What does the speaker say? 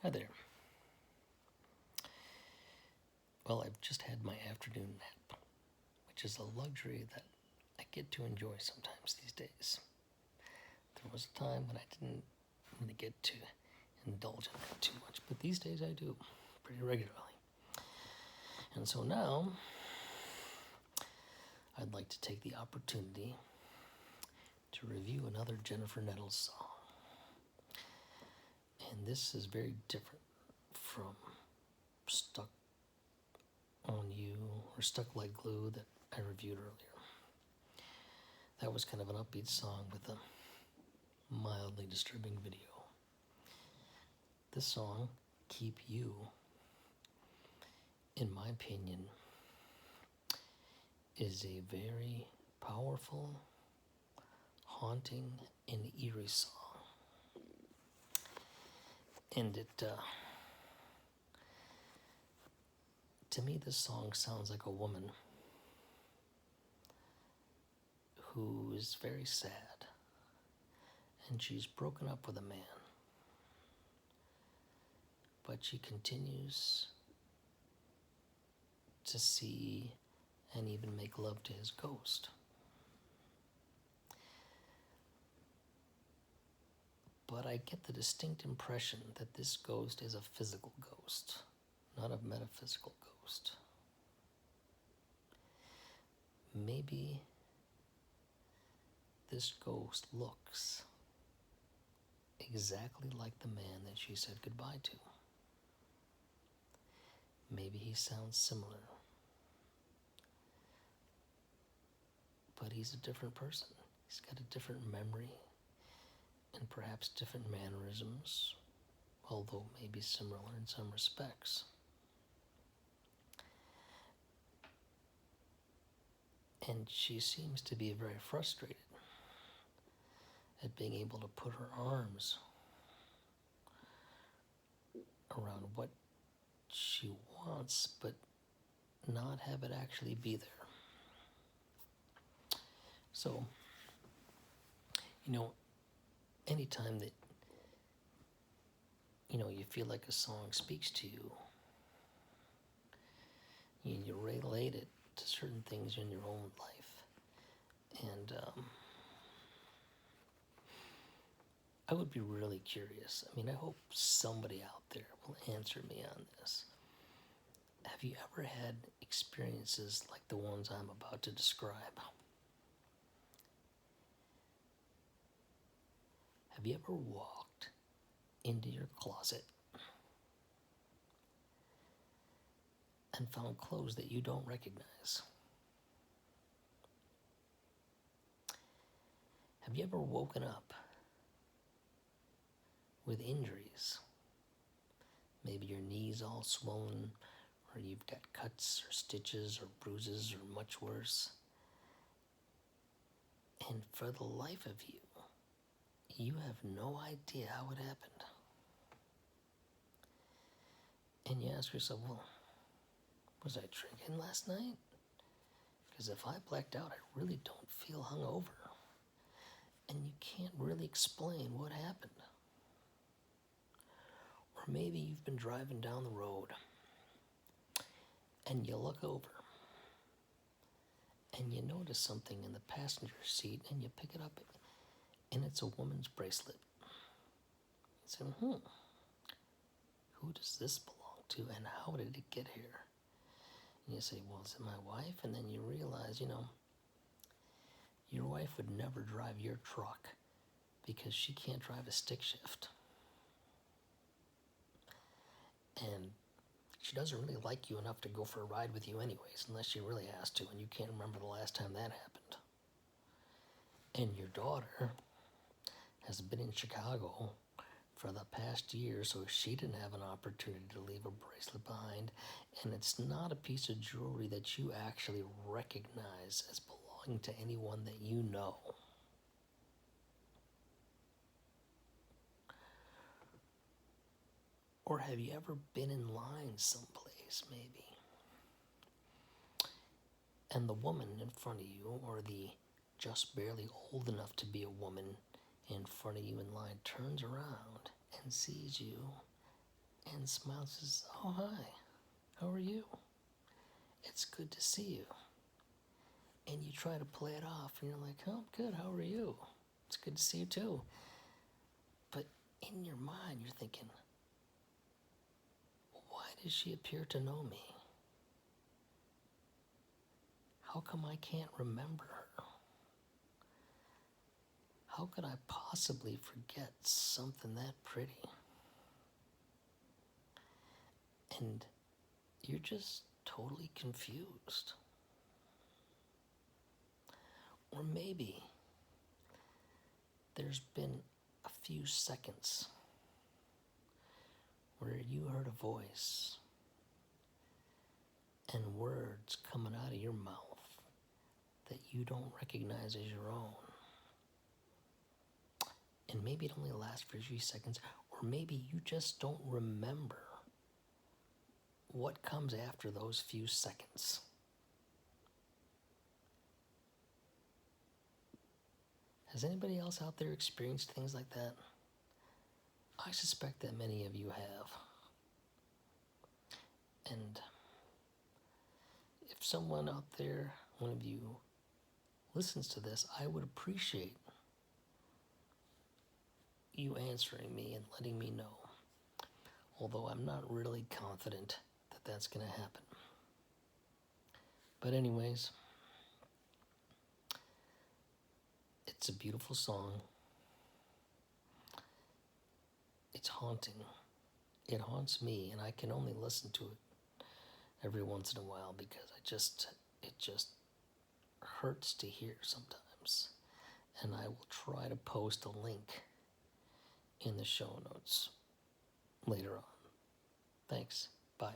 Hi there. Well, I've just had my afternoon nap, which is a luxury that I get to enjoy sometimes these days. There was a time when I didn't really get to indulge in that too much, but these days I do pretty regularly. And so now I'd like to take the opportunity to review another Jennifer Nettles song. And this is very different from Stuck on You or Stuck Like Glue that I reviewed earlier. That was kind of an upbeat song with a mildly disturbing video. This song, Keep You, in my opinion, is a very powerful, haunting, and eerie song. And to me, this song sounds like a woman who is very sad, and she's broken up with a man, but she continues to see and even make love to his ghost. But I get the distinct impression that this ghost is a physical ghost, not a metaphysical ghost. Maybe this ghost looks exactly like the man that she said goodbye to. Maybe he sounds similar, but he's a different person. He's got a different memory and perhaps different mannerisms, although maybe similar in some respects. And she seems to be very frustrated at being able to put her arms around what she wants, but not have it actually be there. So, anytime that, you feel like a song speaks to you, you relate it to certain things in your own life. And I would be really curious. I hope somebody out there will answer me on this. Have you ever had experiences like the ones I'm about to describe? Have you ever walked into your closet and found clothes that you don't recognize? Have you ever woken up with injuries? Maybe your knee's all swollen, or you've got cuts or stitches or bruises or much worse. And for the life of you, you have no idea how it happened. And you ask yourself, well, was I drinking last night? Because if I blacked out, I really don't feel hungover. And you can't really explain what happened. Or maybe you've been driving down the road and you look over and you notice something in the passenger seat and you pick it up and it's a woman's bracelet. You say, who does this belong to and how did it get here? And you say, well, is it my wife? And then you realize, your wife would never drive your truck because she can't drive a stick shift. And she doesn't really like you enough to go for a ride with you anyways, unless she really has to, and you can't remember the last time that happened. And your daughter has been in Chicago for the past year, so she didn't have an opportunity to leave a bracelet behind, and it's not a piece of jewelry that you actually recognize as belonging to anyone that you know. Or have you ever been in line someplace, maybe, and the woman in front of you, or the just barely old enough to be a woman in front of you in line, turns around and sees you and smiles and says, "Oh, hi, how are you? It's good to see you." And you try to play it off, and you're like, "Oh, good, how are you? It's good to see you too." But in your mind, you're thinking, why does she appear to know me? How come I can't remember her? How could I possibly forget something that pretty? And you're just totally confused. Or maybe there's been a few seconds where you heard a voice and words coming out of your mouth that you don't recognize as your own. And maybe it only lasts for a few seconds, or maybe you just don't remember what comes after those few seconds. Has anybody else out there experienced things like that? I suspect that many of you have. And if someone out there, one of you, listens to this, I would appreciate you answering me and letting me know. Although I'm not really confident that that's going to happen. But anyways, it's a beautiful song. It's haunting. It haunts me, and I can only listen to it every once in a while because it just hurts to hear sometimes. And I will try to post a link in the show notes later on. Thanks. Bye.